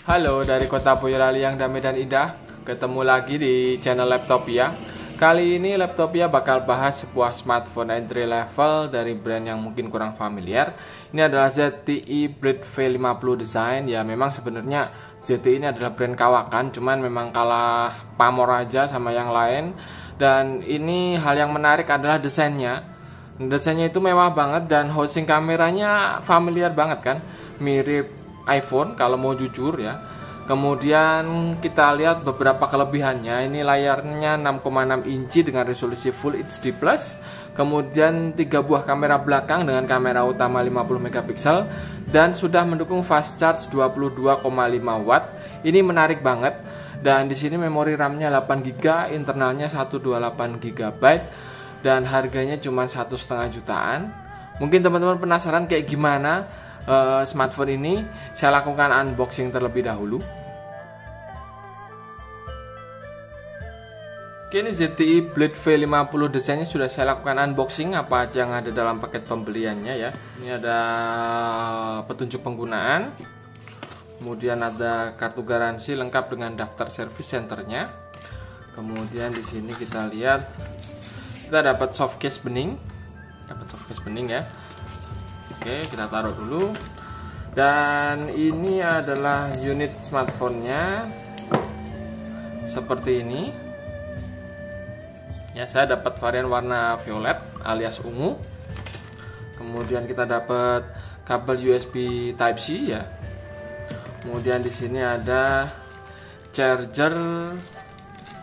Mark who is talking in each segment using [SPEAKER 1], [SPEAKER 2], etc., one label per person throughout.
[SPEAKER 1] Halo dari kota Boyolali yang damai dan indah. Ketemu lagi di channel Laptopia. Kali ini Laptopia bakal bahas sebuah smartphone entry level dari brand yang mungkin kurang familiar. Ini adalah ZTE Blade V50 Design. Ya memang sebenarnya ZTE ini adalah brand kawakan, cuman memang kalah pamor aja sama yang lain. Dan ini hal yang menarik adalah desainnya. Desainnya itu mewah banget dan housing kameranya familiar banget kan, mirip iPhone kalau mau jujur ya. Kemudian kita lihat beberapa kelebihannya. Ini layarnya 6,6 inci dengan resolusi Full HD+. Kemudian 3 buah kamera belakang dengan kamera utama 50 megapiksel dan sudah mendukung fast charge 22,5 watt. Ini menarik banget. Dan di sini memori RAM-nya 8 GB, internalnya 128 GB dan harganya cuma 1,5 jutaan. Mungkin teman-teman penasaran kayak gimana smartphone ini. Saya lakukan unboxing terlebih dahulu. Oke, ini ZTE Blade V50 desainnya sudah saya lakukan unboxing. Apa aja yang ada dalam paket pembeliannya ya. Ini ada petunjuk penggunaan, kemudian ada kartu garansi lengkap dengan daftar service centernya. Kemudian di sini kita lihat kita dapat softcase bening, ya. Oke, kita taruh dulu. Dan ini adalah unit smartphone-nya seperti ini. Ya, saya dapat varian warna violet alias ungu. Kemudian kita dapat kabel USB Type-C ya. Kemudian di sini ada charger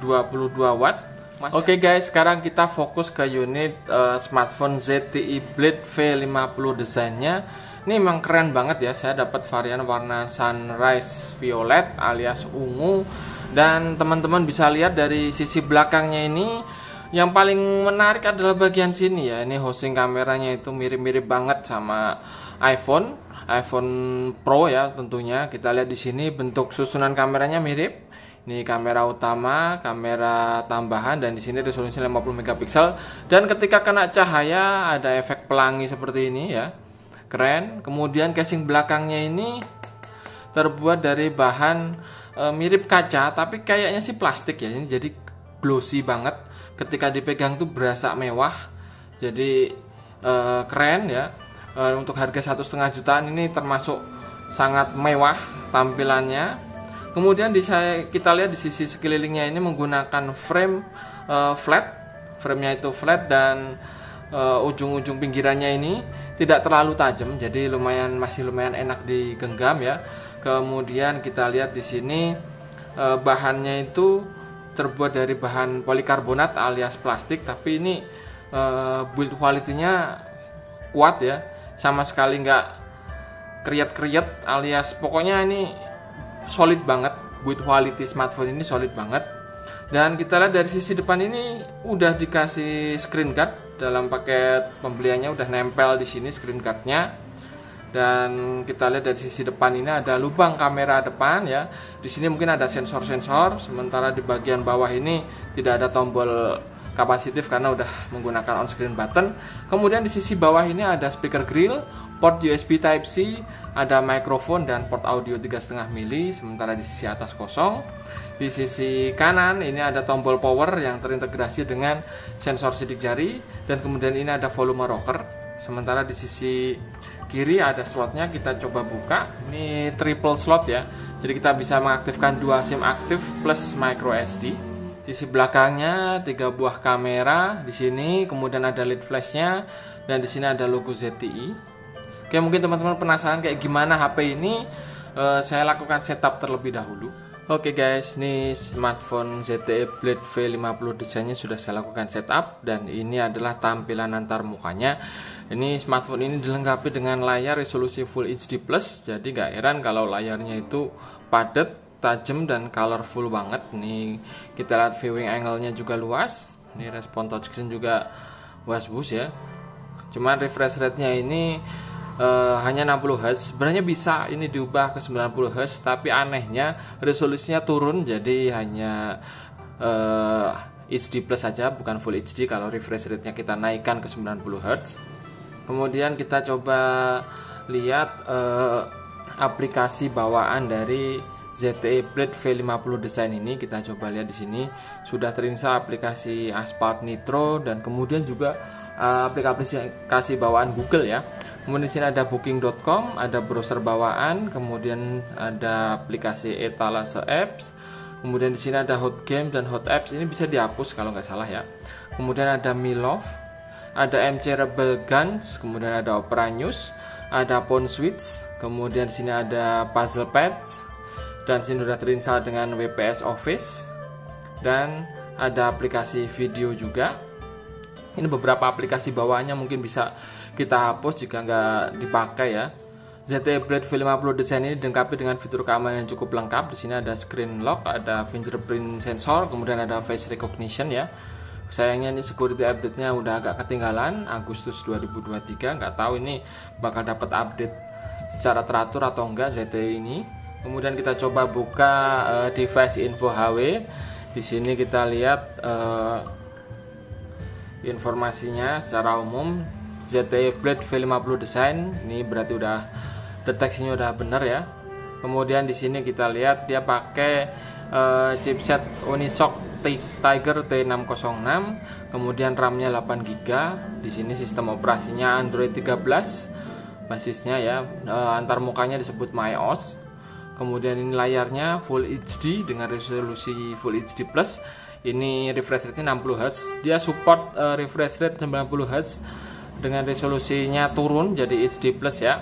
[SPEAKER 1] 22 watt. Oke guys, sekarang kita fokus ke unit smartphone ZTE Blade V50 desainnya. Ini memang keren banget ya. Saya dapat varian warna sunrise violet alias ungu. Dan teman-teman bisa lihat dari sisi belakangnya ini, yang paling menarik adalah bagian sini ya. Ini housing kameranya itu mirip-mirip banget sama iPhone Pro ya tentunya. Kita lihat di sini bentuk susunan kameranya mirip. Ini kamera utama, kamera tambahan, dan di sini resolusi 50 megapiksel. Dan ketika kena cahaya ada efek pelangi seperti ini ya. Keren. Kemudian casing belakangnya ini terbuat dari bahan mirip kaca, tapi kayaknya sih plastik ya. Ini jadi glossy banget. Ketika dipegang tuh berasa mewah. Jadi keren ya. Untuk harga 1,5 jutaan ini termasuk sangat mewah tampilannya. Kemudian kita lihat di sisi sekelilingnya ini menggunakan frame flat. Framenya itu flat dan ujung-ujung pinggirannya ini tidak terlalu tajam, jadi masih lumayan enak digenggam ya. Kemudian kita lihat di sini bahannya itu terbuat dari bahan polikarbonat alias plastik, tapi ini build quality-nya kuat ya, sama sekali nggak kriat-kriat alias pokoknya ini solid banget. Build quality smartphone ini solid banget. Dan kita lihat dari sisi depan ini udah dikasih screen guard dalam paket pembeliannya, udah nempel di sini screen guardnya. Dan kita lihat dari sisi depan ini ada lubang kamera depan ya. Di sini mungkin ada sensor-sensor, sementara di bagian bawah ini tidak ada tombol kapasitif karena udah menggunakan on screen button. Kemudian di sisi bawah ini ada speaker grill, port USB Type-C, ada mikrofon dan port audio 3,5 mili, sementara di sisi atas kosong. Di sisi kanan ini ada tombol power yang terintegrasi dengan sensor sidik jari, dan kemudian ini ada volume rocker. Sementara di sisi kiri ada slotnya, kita coba buka. Ini triple slot ya, jadi kita bisa mengaktifkan 2 SIM aktif plus micro SD. Sisi belakangnya 3 buah kamera di sini, kemudian ada LED flashnya, dan di sini ada logo ZTE. Oke, mungkin teman-teman penasaran kayak gimana HP ini. Saya lakukan setup terlebih dahulu. Oke guys, ini smartphone ZTE Blade V50 desainnya sudah saya lakukan setup, dan ini adalah tampilan antar mukanya. Ini smartphone ini dilengkapi dengan layar resolusi Full HD+, jadi gak heran kalau layarnya itu padat, tajam, dan colorful banget. Nih kita lihat viewing angle-nya juga luas. Ini respon touchscreen juga bagus ya. Cuman refresh rate-nya ini hanya 60 Hz. Sebenarnya bisa ini diubah ke 90 Hz, tapi anehnya resolusinya turun jadi hanya HD plus saja, bukan Full HD kalau refresh rate-nya kita naikkan ke 90 Hz. Kemudian kita coba lihat aplikasi bawaan dari ZTE Blade V50 Design ini. Kita coba lihat di sini sudah terinstall aplikasi Asphalt Nitro dan kemudian juga aplikasi bawaan Google ya. Kemudian di sini ada booking.com, ada browser bawaan, kemudian ada aplikasi Etalase Apps. Kemudian di sini ada Hot Game dan Hot Apps, ini bisa dihapus kalau nggak salah ya. Kemudian ada Milov, ada MC Rebel Guns, kemudian ada Opera News, ada Phone Switch, kemudian di sini ada Puzzle Pads, dan sini sudah terinstall dengan WPS Office, dan ada aplikasi video juga. Ini beberapa aplikasi bawaannya mungkin bisa kita hapus jika nggak dipakai ya. ZTE Blade V50 Design ini dilengkapi dengan fitur keamanan yang cukup lengkap. Di sini ada screen lock, ada fingerprint sensor, kemudian ada face recognition ya. Sayangnya ini security update-nya udah agak ketinggalan, Agustus 2023. Nggak tahu ini bakal dapat update secara teratur atau enggak ZTE ini. Kemudian kita coba buka device info HW. Di sini kita lihat informasinya secara umum. ZTE Blade V50 Design ini berarti udah deteksinya udah bener ya. Kemudian di sini kita lihat dia pakai chipset Unisoc Tiger T606, kemudian RAM-nya 8GB. Di sini sistem operasinya Android 13 basisnya ya. Antar mukanya disebut MyOS. Kemudian ini layarnya Full HD dengan resolusi Full HD Plus. Ini refresh rate-nya 60Hz. Dia support refresh rate 90Hz dengan resolusinya turun jadi HD Plus ya.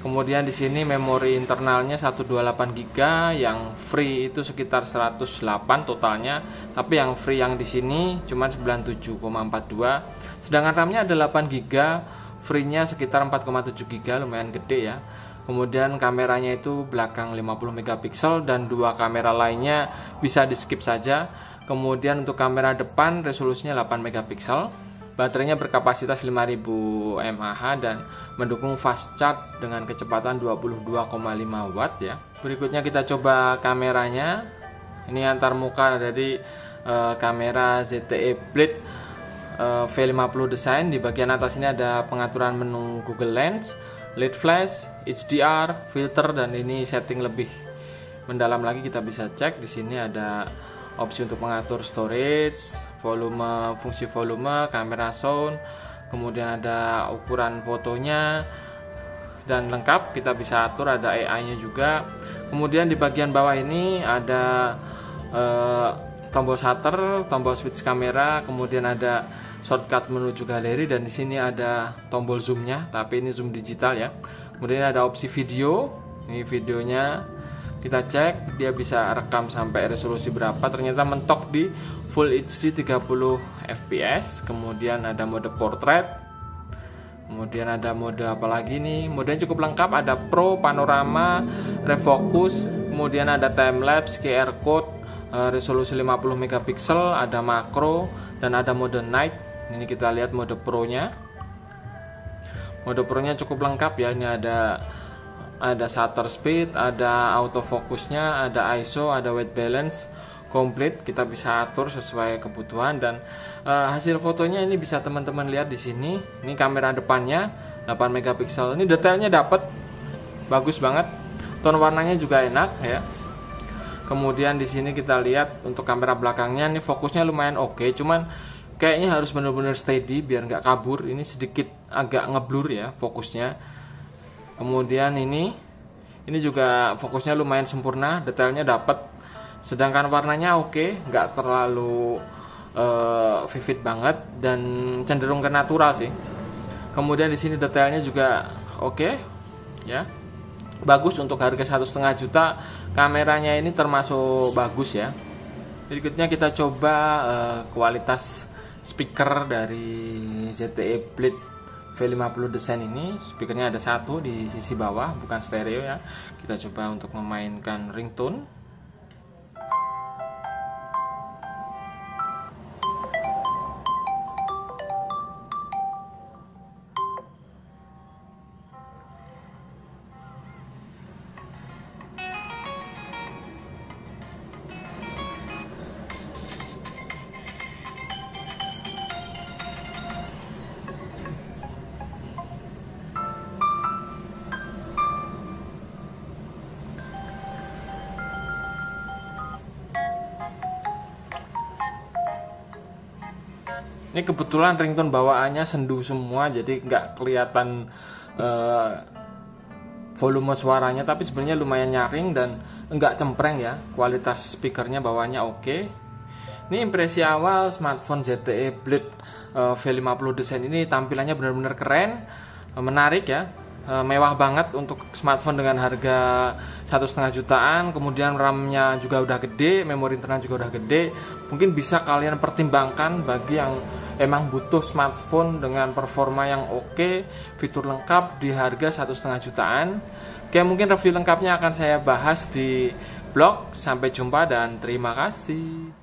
[SPEAKER 1] Kemudian di sini memori internalnya 128GB, yang free itu sekitar 108 totalnya, tapi yang free yang di sini cuma 97,42. Sedangkan RAM-nya ada 8GB, free-nya sekitar 4,7GB, lumayan gede ya. Kemudian kameranya itu belakang 50MP dan dua kamera lainnya bisa di skip saja. Kemudian untuk kamera depan resolusinya 8MP. Baterainya berkapasitas 5000 mAh dan mendukung fast charge dengan kecepatan 22,5 watt ya. Berikutnya kita coba kameranya. Ini antar muka dari kamera ZTE Blade V50 Design. Di bagian atas ini ada pengaturan menu Google Lens, LED flash, HDR, filter, dan ini setting lebih mendalam lagi kita bisa cek. Di sini ada opsi untuk mengatur storage, volume, fungsi volume, kamera sound, kemudian ada ukuran fotonya dan lengkap kita bisa atur, ada AI-nya juga. Kemudian di bagian bawah ini ada tombol shutter, tombol switch kamera, kemudian ada shortcut menuju galeri, dan di sini ada tombol zoom-nya, tapi ini zoom digital ya. Kemudian ada opsi video, ini videonya kita cek dia bisa rekam sampai resolusi berapa, ternyata mentok di Full HD 30 fps. Kemudian ada mode portrait, kemudian ada mode apa lagi nih, modenya cukup lengkap, ada Pro, Panorama, Refocus, kemudian ada time lapse, QR code, resolusi 50MP, ada makro, dan ada mode night. Ini kita lihat mode Pro nya. Mode Pro nya cukup lengkap ya, ini ada shutter speed, ada autofocusnya, ada ISO, ada white balance, komplit. Kita bisa atur sesuai kebutuhan, dan hasil fotonya ini bisa teman-teman lihat di sini. Ini kamera depannya 8MP. Ini detailnya dapat bagus banget, tone warnanya juga enak ya. Kemudian di sini kita lihat untuk kamera belakangnya, ini fokusnya lumayan oke, cuman kayaknya harus benar-benar steady biar nggak kabur. Ini sedikit agak ngeblur ya fokusnya. Kemudian ini juga fokusnya lumayan sempurna, detailnya dapat. Sedangkan warnanya oke, nggak terlalu vivid banget dan cenderung ke natural sih. Kemudian di sini detailnya juga oke ya, bagus untuk harga 1,5 juta. Kameranya ini termasuk bagus ya. Berikutnya kita coba kualitas speaker dari ZTE Blade V50 Design ini. Speakernya ada satu di sisi bawah, bukan stereo ya. Kita coba untuk memainkan ringtone. Ini kebetulan ringtone bawaannya sendu semua, jadi nggak kelihatan volume suaranya, tapi sebenarnya lumayan nyaring dan nggak cempreng ya. Kualitas speakernya bawaannya oke. Ini impresi awal smartphone ZTE Blade V50 Design ini. Tampilannya benar-benar keren, menarik ya. Mewah banget untuk smartphone dengan harga 1,5 jutaan. Kemudian RAM-nya juga udah gede, memori internal juga udah gede. Mungkin bisa kalian pertimbangkan bagi yang emang butuh smartphone dengan performa yang oke, fitur lengkap di harga 1,5 jutaan. Oke, mungkin review lengkapnya akan saya bahas di blog. Sampai jumpa dan terima kasih.